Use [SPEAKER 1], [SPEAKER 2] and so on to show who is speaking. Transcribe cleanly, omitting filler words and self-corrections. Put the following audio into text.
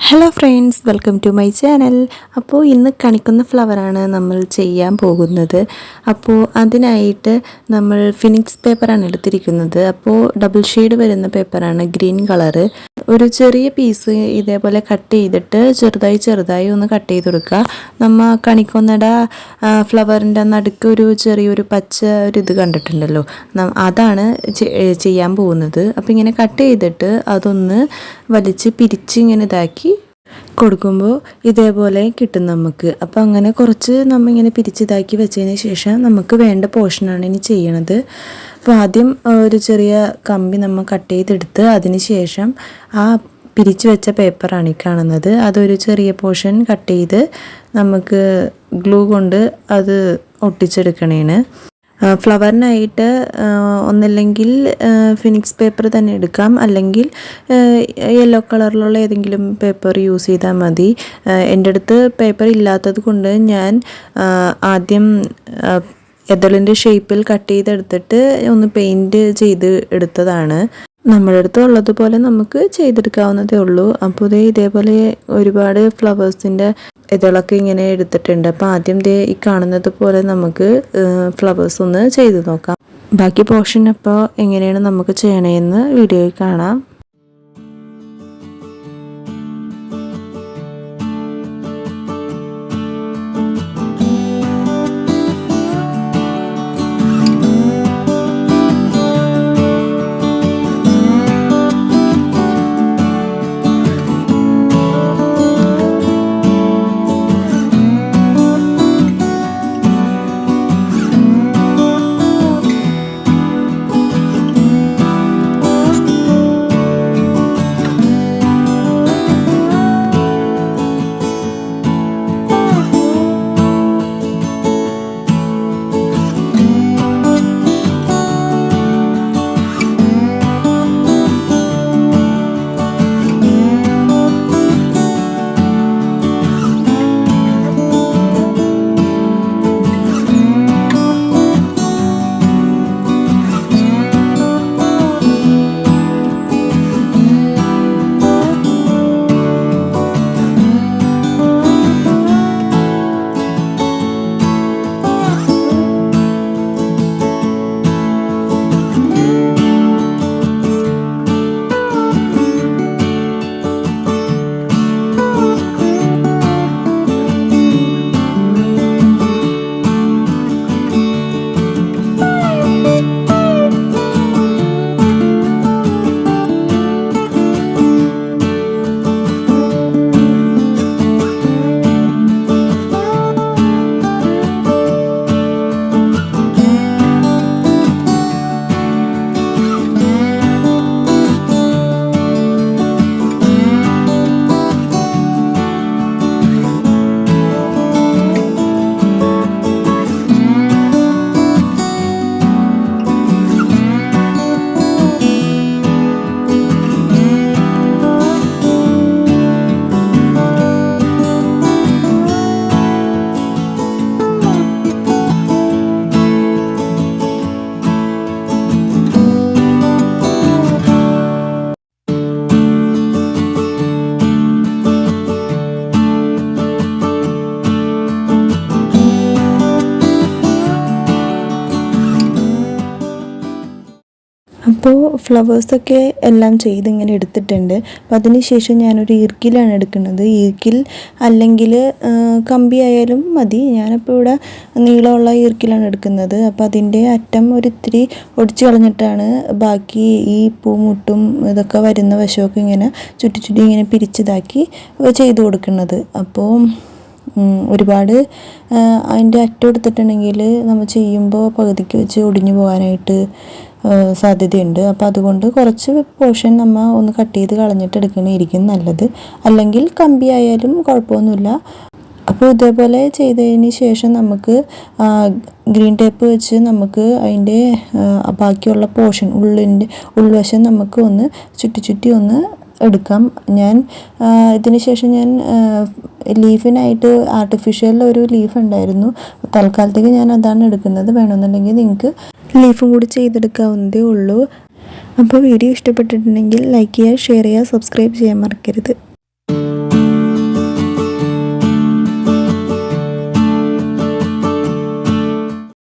[SPEAKER 1] Hello friends, welcome to my channel. അപ്പോൾ ഇന്ന് കണിക്കുന്ന ഫ്ലവറാണ് നമ്മൾ ചെയ്യാൻ പോകുന്നത്. അപ്പോൾ അതിനായിട്ട് നമ്മൾ ഫിനിക്സ് പേപ്പറാണ് എടുത്തിരിക്കുന്നത്. അപ്പോൾ ഡബിൾ ഷെയ്ഡ് വരുന്ന പേപ്പറാണ്, ഗ്രീൻ കളറ്. ഒരു ചെറിയ പീസ് ഇതേപോലെ കട്ട് ചെയ്തിട്ട് ചെറുതായി ഒന്ന് കട്ട് ചെയ്ത് കൊടുക്കുക. നമ്മൾ കണിക്കൊന്നട ഫ്ലവറിൻ്റെ നടുക്ക് ഒരു ചെറിയൊരു പച്ച ഒരു ഇത് കണ്ടിട്ടുണ്ടല്ലോ, അതാണ് ചെയ്യാൻ പോകുന്നത്. അപ്പോൾ ഇങ്ങനെ കട്ട് ചെയ്തിട്ട് അതൊന്ന് വലിച്ച് പിരിച്ച് ഇങ്ങനെ ഇതാക്കി കൊടുക്കുമ്പോൾ ഇതേപോലെ കിട്ടും നമുക്ക്. അപ്പോൾ അങ്ങനെ കുറച്ച് നമ്മൾ ഇങ്ങനെ പിരിച്ചിതാക്കി വെച്ചതിന് ശേഷം നമുക്ക് വേണ്ട പോർഷനാണ് ഇനി ചെയ്യണത്. അപ്പോൾ ആദ്യം ഒരു ചെറിയ കമ്പി നമ്മൾ കട്ട് ചെയ്തെടുത്ത് അതിന് ശേഷം ആ പിരിച്ചു വെച്ച പേപ്പറാണ് ഈ കാണുന്നത്. അതൊരു ചെറിയ പോർഷൻ കട്ട് ചെയ്ത് നമുക്ക് ഗ്ലൂ കൊണ്ട് അത് ഒട്ടിച്ചെടുക്കണേന്. ഫ്ലവറിനായിട്ട് ഒന്നല്ലെങ്കിൽ ഫിനിക്സ് പേപ്പർ തന്നെ എടുക്കാം, അല്ലെങ്കിൽ യെല്ലോ കളറിലുള്ള ഏതെങ്കിലും പേപ്പർ യൂസ് ചെയ്താൽ മതി. എൻ്റെ അടുത്ത് പേപ്പർ ഇല്ലാത്തത് കൊണ്ട് ഞാൻ ആദ്യം എതളിൻ്റെ ഷേപ്പിൽ കട്ട് ചെയ്തെടുത്തിട്ട് ഒന്ന് പെയിൻറ്റ് ചെയ്ത് എടുത്തതാണ്. നമ്മുടെ അടുത്ത് ഉള്ളതുപോലെ നമുക്ക് ചെയ്തെടുക്കാവുന്നതേ ഉള്ളൂ. അപ്പോൾ ഇതേപോലെ ഒരുപാട് ഫ്ലവേഴ്സിൻ്റെ ഇതളൊക്കെ ഇങ്ങനെ എടുത്തിട്ടുണ്ട്. അപ്പോൾ ആദ്യം ഈ കാണുന്നത് പോലെ നമുക്ക് ഫ്ലവേഴ്സ് ഒന്ന് ചെയ്ത് നോക്കാം. ബാക്കി പോർഷൻ അപ്പോൾ എങ്ങനെയാണ് നമുക്ക് ചെയ്യണമെന്ന് വീഡിയോയിൽ കാണാം. അപ്പോൾ ഫ്ലവേഴ്സൊക്കെ എല്ലാം ചെയ്ത് ഇങ്ങനെ എടുത്തിട്ടുണ്ട്. അപ്പോൾ അതിന് ശേഷം ഞാനൊരു ഈർക്കിലാണ് എടുക്കുന്നത്. ഈർക്കിൽ അല്ലെങ്കിൽ കമ്പി ആയാലും മതി. ഞാനിപ്പോൾ ഇവിടെ നീളമുള്ള ഈർക്കിലാണ് എടുക്കുന്നത്. അപ്പോൾ അതിൻ്റെ അറ്റം ഒരിത്തിരി ഒടിച്ച് കളഞ്ഞിട്ടാണ് ബാക്കി ഈ പൂമുട്ടും ഇതൊക്കെ വരുന്ന വശമൊക്കെ ഇങ്ങനെ ചുറ്റി ഇങ്ങനെ പിരിച്ചിതാക്കി ചെയ്ത് കൊടുക്കുന്നത്. അപ്പോൾ ഒരുപാട് അതിൻ്റെ അറ്റം എടുത്തിട്ടുണ്ടെങ്കിൽ നമ്മൾ ചെയ്യുമ്പോൾ പകുതിക്ക് വെച്ച് ഒടിഞ്ഞു പോകാനായിട്ട് സാധ്യതയുണ്ട്. അപ്പോൾ അതുകൊണ്ട് കുറച്ച് പോർഷൻ നമ്മൾ ഒന്ന് കട്ട് ചെയ്ത് കളഞ്ഞിട്ട് എടുക്കണമായിരിക്കും നല്ലത്. അല്ലെങ്കിൽ കമ്പി ആയാലും കുഴപ്പമൊന്നുമില്ല. അപ്പോൾ ഇതേപോലെ ചെയ്തതിന് ശേഷം നമുക്ക് ഗ്രീൻ ടേപ്പ് വെച്ച് നമുക്ക് അതിൻ്റെ ബാക്കിയുള്ള പോർഷൻ ഉൾവശം നമുക്ക് ഒന്ന് ചുറ്റി ഒന്ന് എടുക്കാം. ഞാൻ ഇതിന് ശേഷം ഞാൻ ലീഫിനായിട്ട് ആർട്ടിഫിഷ്യൽ ഒരു ലീഫ് ഉണ്ടായിരുന്നു. തൽക്കാലത്തേക്ക് ഞാൻ അതാണ് എടുക്കുന്നത്. വേണമെന്നുണ്ടെങ്കിൽ നിങ്ങൾക്ക് ലീഫും കൂടി ചെയ്തെടുക്കാവുന്നതേ ഉള്ളൂ. അപ്പോൾ വീഡിയോ ഇഷ്ടപ്പെട്ടിട്ടുണ്ടെങ്കിൽ ലൈക്ക് ചെയ്യുക, ഷെയർ ചെയ്യുക, സബ്സ്ക്രൈബ് ചെയ്യാൻ മറക്കരുത്.